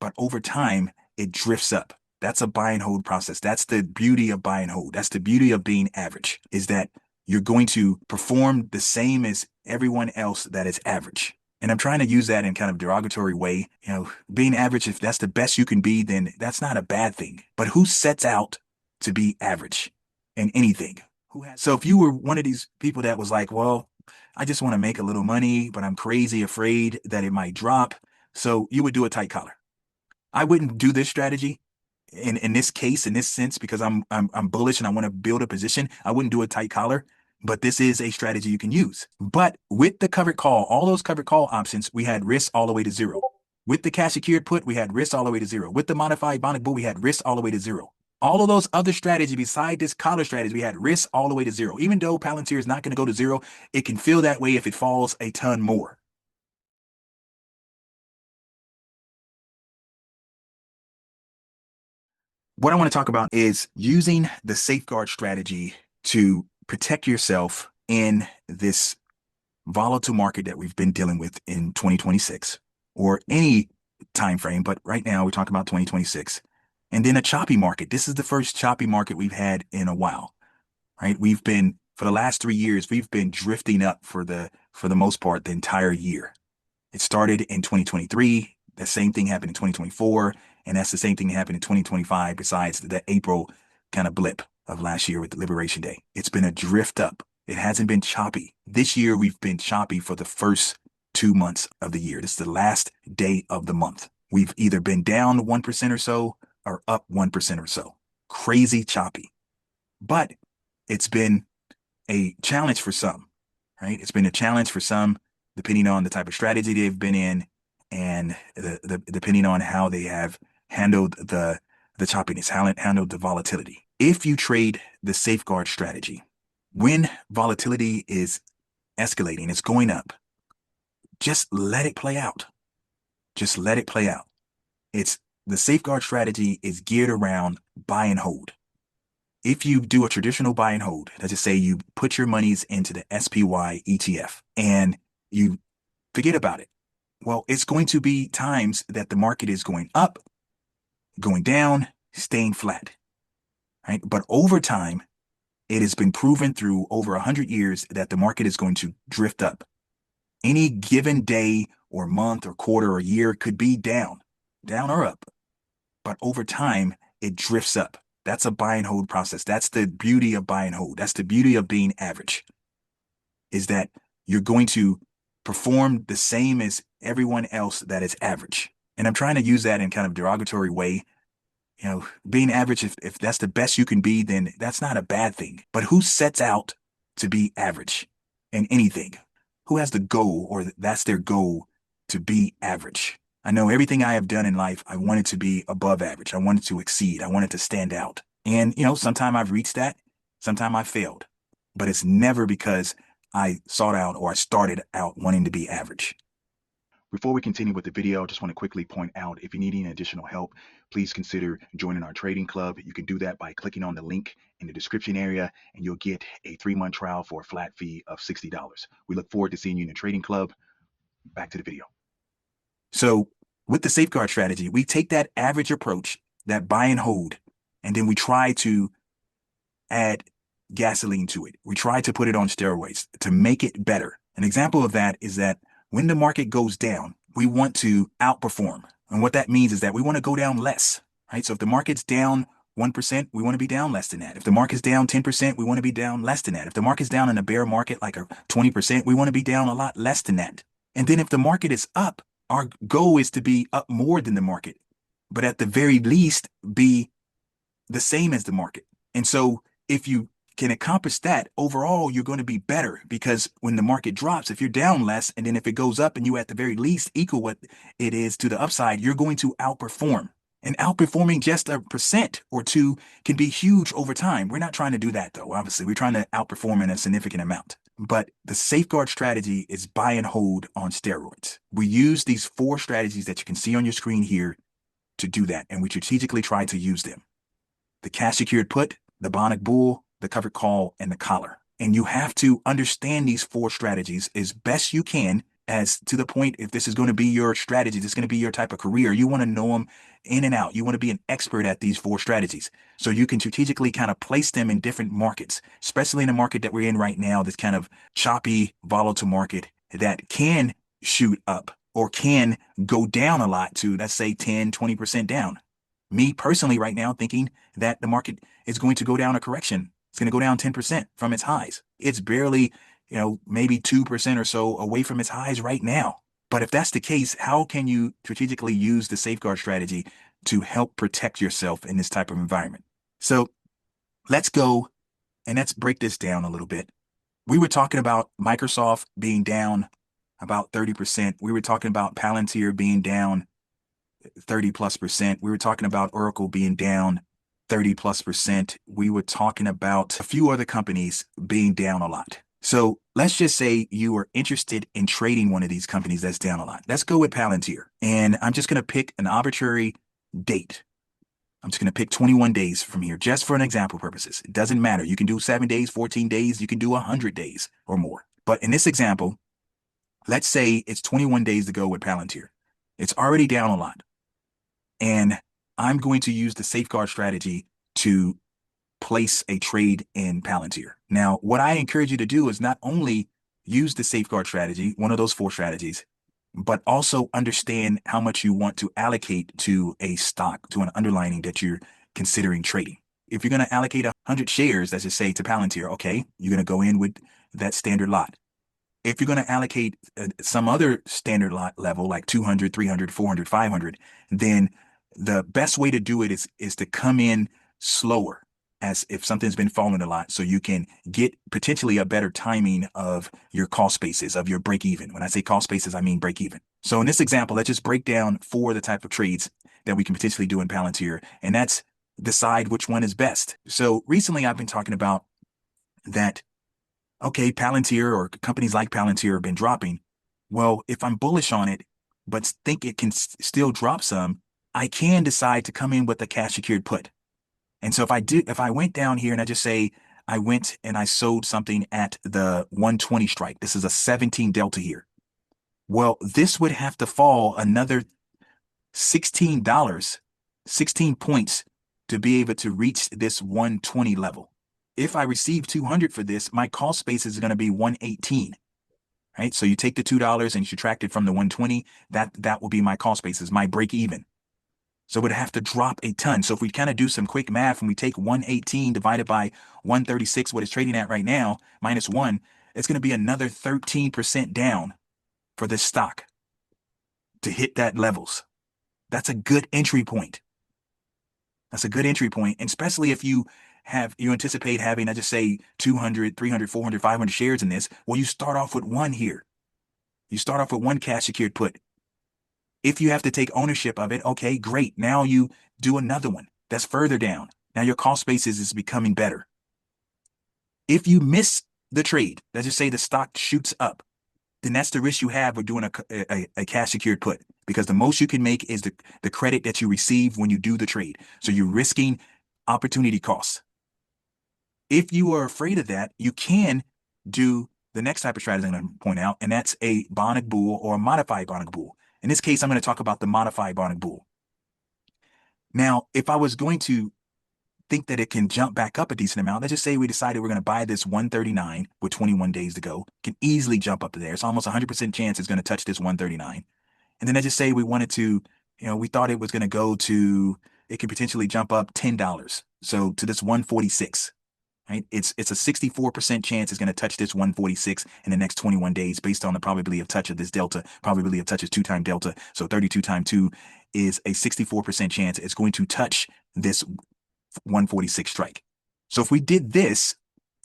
but over time, it drifts up. That's a buy and hold process. That's the beauty of buy and hold. That's the beauty of being average, is that you're going to perform the same as everyone else that is average. And I'm trying to use that in kind of derogatory way. Being average, if that's the best you can be, then that's not a bad thing. But who sets out to be average in anything? So if you were one of these people that was like, well, I just want to make a little money, but I'm crazy afraid that it might drop. So you would do a tight collar. I wouldn't do this strategy in this case, in this sense, because I'm bullish and I want to build a position. I wouldn't do a tight collar, but this is a strategy you can use. But with the covered call, all those covered call options, we had risk all the way to zero. With the cash secured put, we had risk all the way to zero. With the modified Bionic Bull, we had risk all the way to zero. All of those other strategies beside this collar strategy, we had risk all the way to zero. Even though Palantir is not going to go to zero, it can feel that way if it falls a ton more. What I want to talk about is using the safeguard strategy to protect yourself in this volatile market that we've been dealing with in 2026 or any time frame, but right now we talk about 2026. And then a choppy market. This is the first choppy market we've had in a while, right? We've been for the last 3 years, we've been drifting up for the most part the entire year. It started in 2023. The same thing happened in 2024. And that's the same thing that happened in 2025, besides the April kind of blip of last year with the Liberation Day. It's been a drift up. It hasn't been choppy. This year, we've been choppy for the first 2 months of the year. This is the last day of the month. We've either been down 1% or so or up 1% or so. Crazy choppy. But it's been a challenge for some, right? It's been a challenge for some, depending on the type of strategy they've been in and depending on how they have handled the choppiness, how it handled the volatility. If you trade the safeguard strategy, when volatility is escalating, it's going up, just let it play out. Just let it play out. It's the safeguard strategy is geared around buy and hold. If you do a traditional buy and hold, let's just say you put your monies into the SPY ETF and you forget about it. Well, it's going to be times that the market is going up, going down, staying flat, right? But over time, it has been proven through over 100 years that the market is going to drift up. Any given day or month or quarter or year could be down or up. But over time, it drifts up. That's a buy and hold process. That's the beauty of buy and hold. That's the beauty of being average, is that you're going to perform the same as everyone else that is average. And I'm trying to use that in kind of derogatory way. Being average, if that's the best you can be, then that's not a bad thing. But who sets out to be average in anything? Who has the goal, or that's their goal, to be average? I know everything I have done in life, I wanted to be above average. I wanted to exceed. I wanted to stand out. And, sometimes I've reached that, sometimes I failed. But it's never because I sought out or I started out wanting to be average. Before we continue with the video, I just want to quickly point out, if you need any additional help, please consider joining our trading club. You can do that by clicking on the link in the description area, and you'll get a 3-month trial for a flat fee of $60. We look forward to seeing you in the trading club. Back to the video. So with the safeguard strategy, we take that average approach, that buy and hold, and then we try to add gasoline to it. We try to put it on steroids to make it better. An example of that is that when the market goes down, we want to outperform. And what that means is that we want to go down less, right? So if the market's down 1%, we want to be down less than that. If the market's down 10%, we want to be down less than that. If the market's down in a bear market like a 20%, we want to be down a lot less than that. And then if the market is up, our goal is to be up more than the market, but at the very least be the same as the market. And so if you can accomplish that, overall, you're going to be better, because when the market drops, if you're down less, and then if it goes up and you at the very least equal what it is to the upside, you're going to outperform. And outperforming just a percent or two can be huge over time. We're not trying to do that, though. Obviously, we're trying to outperform in a significant amount. But the safeguard strategy is buy and hold on steroids. We use these 4 strategies that you can see on your screen here to do that, and we strategically try to use them. The cash secured put, the Bionic Bull, the covered call, and the collar. And you have to understand these 4 strategies as best you can as to the point, if this is going to be your strategy, this is going to be your type of career, you want to know them in and out. You want to be an expert at these 4 strategies. So you can strategically kind of place them in different markets, especially in the market that we're in right now, this kind of choppy, volatile market that can shoot up or can go down a lot to, let's say, 10, 20% down. Me personally right now thinking that the market is going to go down a correction. It's going to go down 10% from its highs. It's barely, maybe 2% or so away from its highs right now. But if that's the case, how can you strategically use the safeguard strategy to help protect yourself in this type of environment? So let's go and let's break this down a little bit. We were talking about Microsoft being down about 30%. We were talking about Palantir being down 30+%. We were talking about Oracle being down 30+%. We were talking about a few other companies being down a lot. So let's just say you are interested in trading one of these companies that's down a lot. Let's go with Palantir. And I'm just going to pick an arbitrary date. I'm just going to pick 21 days from here, just for an example purposes. It doesn't matter. You can do 7 days, 14 days. You can do 100 days or more. But in this example, let's say it's 21 days to go with Palantir. It's already down a lot. And I'm going to use the safeguard strategy to place a trade in Palantir. Now, what I encourage you to do is not only use the safeguard strategy, one of those 4 strategies, but also understand how much you want to allocate to a stock, to an underlining that you're considering trading. If you're going to allocate 100 shares, let's just say, to Palantir, okay, you're going to go in with that standard lot. If you're going to allocate some other standard lot level, like 200, 300, 400, 500, then the best way to do it is to come in slower, as if something's been falling a lot, so you can get potentially a better timing of your cost basis, of your break even. When I say cost basis, I mean break even. So in this example, let's just break down 4 of the type of trades that we can potentially do in Palantir, and that's decide which one is best. So recently I've been talking about that, okay, Palantir or companies like Palantir have been dropping. Well, if I'm bullish on it, but think it can still drop some, I can decide to come in with a cash secured put. And so if I went down here and I just say I went and I sold something at the 120 strike, this is a 17 delta here. Well, this would have to fall another $16, 16 points to be able to reach this 120 level. If I receive 200 for this, my cost basis is going to be 118. Right? So you take the $2 and you subtract it from the 120, that will be my cost basis, my break even. So it would have to drop a ton. So if we kind of do some quick math and we take 118 divided by 136, what it's trading at right now, minus 1, it's going to be another 13% down for this stock to hit that levels. That's a good entry point. That's a good entry point, and especially if you anticipate having, I just say 200, 300, 400, 500 shares in this. Well, you start off with 1 here. You start off with 1 cash secured put. If you have to take ownership of it, okay, great. Now you do another one that's further down. Now your cost basis is becoming better. If you miss the trade, let's just say the stock shoots up, then that's the risk you have with doing a cash secured put, because the most you can make is the credit that you receive when you do the trade. So you're risking opportunity costs. If you are afraid of that, you can do the next type of strategy I'm going to point out, and that's a Bionic Bull or a modified Bionic Bull. In this case, I'm going to talk about the modified Bionic Bull. Now, if I was going to think that it can jump back up a decent amount, let's just say we decided we're going to buy this 139 with 21 days to go, can easily jump up to there. It's almost 100% chance it's going to touch this 139. And then let's just say we wanted to, we thought it was going to go to, it could potentially jump up $10. So to this 146. Right? It's a 64% chance it's going to touch this 146 in the next 21 days based on the probability of touch of this delta. Probability of touch is 2 times delta. So 32 times 2 is a 64% chance it's going to touch this 146 strike. So if we did this,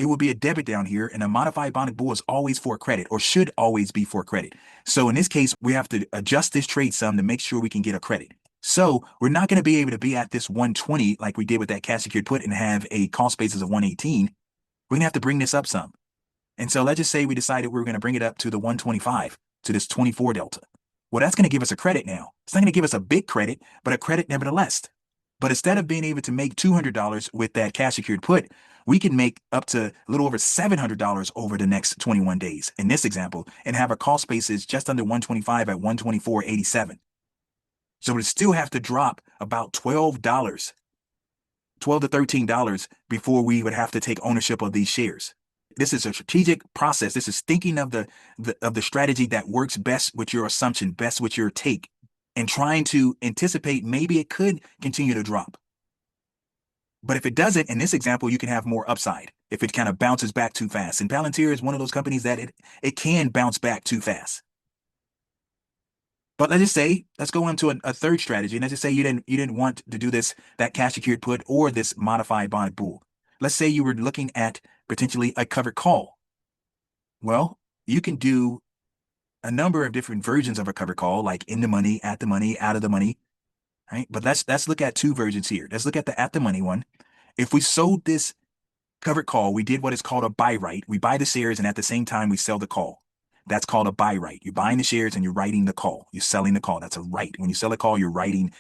it would be a debit down here, and a modified Bionic Bull is always for credit, or should always be for credit. So in this case, we have to adjust this trade sum to make sure we can get a credit. So we're not going to be able to be at this 120 like we did with that cash secured put and have a cost basis of 118. We're going to have to bring this up some. And so let's just say we decided we were going to bring it up to the 125, to this 24 delta. Well, that's going to give us a credit now. It's not going to give us a big credit, but a credit nevertheless. But instead of being able to make $200 with that cash secured put, we can make up to a little over $700 over the next 21 days in this example and have our cost basis just under 125 at 124.87. So we still have to drop about $12, $12 to $13 before we would have to take ownership of these shares. This is a strategic process. This is thinking of the strategy that works best with your assumption, best with your take, and trying to anticipate maybe it could continue to drop. But if it doesn't, in this example, you can have more upside if it kind of bounces back too fast. And Palantir is one of those companies that it can bounce back too fast. But let's go on to a third strategy. And let's just say you didn't want to do that cash secured put or this modified bond pool. Let's say you were looking at potentially a covered call. Well, you can do a number of different versions of a covered call, like in the money, at the money, out of the money, right? But let's look at two versions here. Let's look at the at the money one. If we sold this covered call, we did what is called a buy right. We buy the shares and at the same time we sell the call. That's called a buy right. You're buying the shares and you're writing the call. You're selling the call. That's a right. When you sell a call, you're writing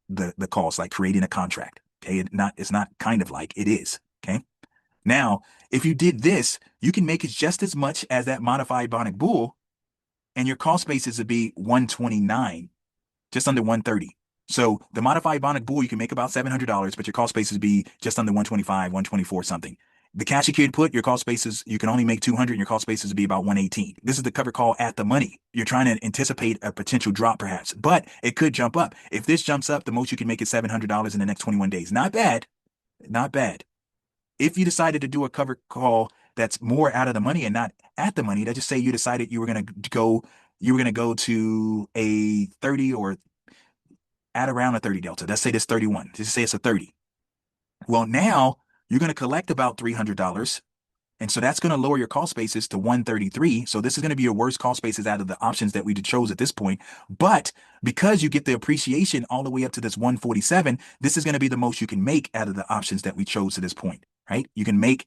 the call. It's like creating a contract. Okay. It's not kind of like, it is. Okay. Now, if you did this, you can make it just as much as that modified Bionic Bull, and your cost basis would be 129, just under 130. So the modified Bionic Bull, you can make about $700, but your cost basis would be just under 125, 124 something. The cash secured put, your cost basis, you can only make 200, and your cost basis would be about 118. This is the cover call at the money. You're trying to anticipate a potential drop perhaps, but it could jump up. If this jumps up, the most you can make is $700 in the next 21 days. Not bad. Not bad. If you decided to do a cover call that's more out of the money and not at the money, let's just say you decided you were going to go to a 30 or at around a 30 delta. Let's say this 31. Just say it's a 30. Well, now you're going to collect about $300. And so that's going to lower your cost basis to 133. So this is going to be your worst cost basis out of the options that we chose at this point. But because you get the appreciation all the way up to this 147, this is going to be the most you can make out of the options that we chose to this point, right? You can make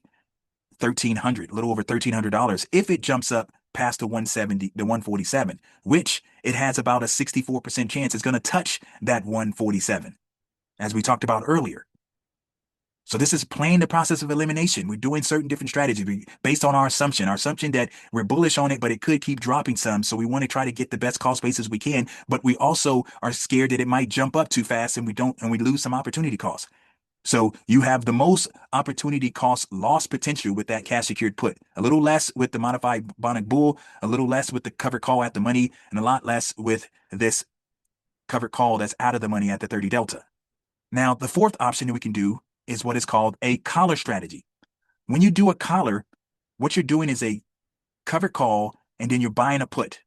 $1,300, a little over $1,300 if it jumps up past the 170, the 147, which it has about a 64% chance it's going to touch that 147, as we talked about earlier. So this is playing the process of elimination. We're doing certain different strategies based on our assumption that we're bullish on it, but it could keep dropping some. So we want to try to get the best cost basis we can, but we also are scared that it might jump up too fast and we lose some opportunity costs. So you have the most opportunity cost loss potential with that cash secured put. A little less with the modified Bionic Bull, a little less with the covered call at the money, and a lot less with this covered call that's out of the money at the 30 delta. Now, the fourth option that we can do is what is called a collar strategy. When you do a collar, what you're doing is a covered call and then you're buying a put.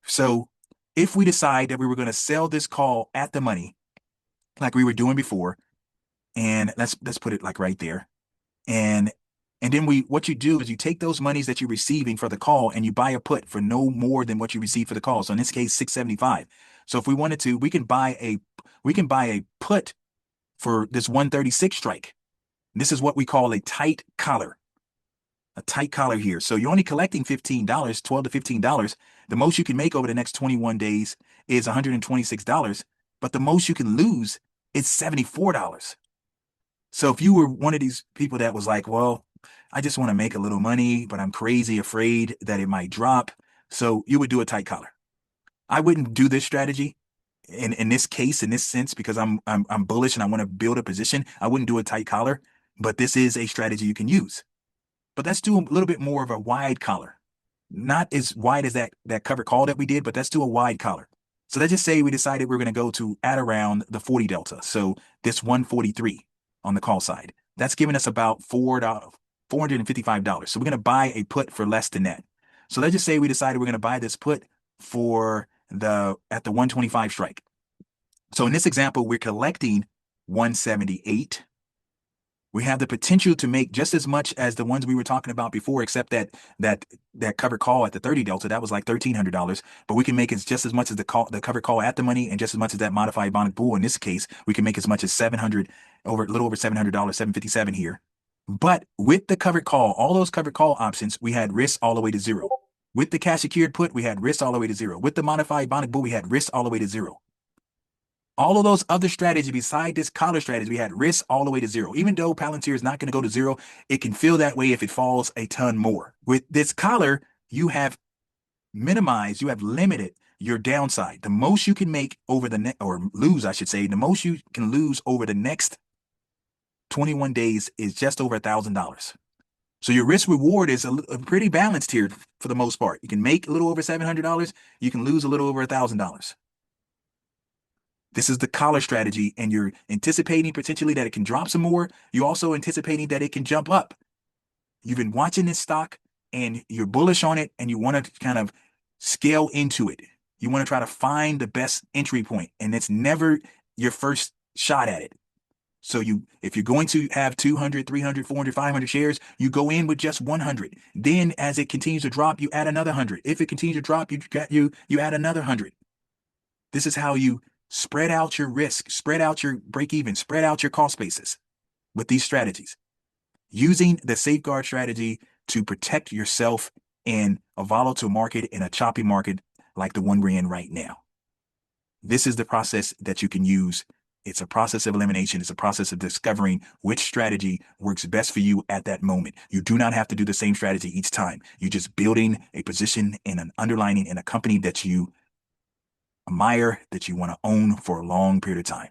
So if we decide that we were going to sell this call at the money, like we were doing before, and let's put it like right there. And then what you do is you take those monies that you're receiving for the call and you buy a put for no more than what you receive for the call. So in this case, 675. So if we wanted to, we can buy a put for this 136 strike. This is what we call a tight collar. A tight collar here. So you're only collecting $15, $12 to $15. The most you can make over the next 21 days is $126, but the most you can lose is $74. So if you were one of these people that was like, well, I just want to make a little money, but I'm crazy afraid that it might drop. So you would do a tight collar. I wouldn't do this strategy in this case, in this sense, because I'm bullish and I want to build a position. I wouldn't do a tight collar, but this is a strategy you can use. But let's do a little bit more of a wide collar. Not as wide as that covered call that we did, but let's do a wide collar. So let's just say we decided we're going to go to at around the 40 delta. So this 143 on the call side. That's giving us about $455. So we're going to buy a put for less than that. So let's just say we decided we're going to buy this put for at the 125 strike. So in this example, we're collecting 178. We have the potential to make just as much as the ones we were talking about before, except that covered call at the 30 delta, that was like $1,300. But we can make it just as much as the covered call at the money, and just as much as that modified Bionic Bull. In this case, we can make as much as $700, a little over $700, $757 here. But with the covered call, all those covered call options, we had risk all the way to zero. With the cash secured put, we had risk all the way to zero. With the modified Bionic Bull, we had risk all the way to zero. All of those other strategies beside this collar strategy, we had risk all the way to zero. Even though Palantir is not going to go to zero, it can feel that way if it falls a ton more. With this collar, you have minimized, you have limited your downside. The most you can make over the next, or lose, I should say, the most you can lose over the next 21 days is just over $1,000. So your risk reward is a pretty balanced here for the most part. You can make a little over $700. You can lose a little over $1,000. This is the collar strategy, and you're anticipating potentially that it can drop some more. You're also anticipating that it can jump up. You've been watching this stock and you're bullish on it, and you want to kind of scale into it. You want to try to find the best entry point, and it's never your first shot at it. So if you're going to have 200, 300, 400, 500 shares, you go in with just 100. Then as it continues to drop, you add another 100. If it continues to drop, you add another 100. This is how you spread out your risk, spread out your break even, spread out your cost basis with these strategies. Using the safeguard strategy to protect yourself in a volatile market, in a choppy market like the one we're in right now. This is the process that you can use. It's a process of elimination. It's a process of discovering which strategy works best for you at that moment. You do not have to do the same strategy each time. You're just building a position in an underlining in a company that you admire, that you want to own for a long period of time.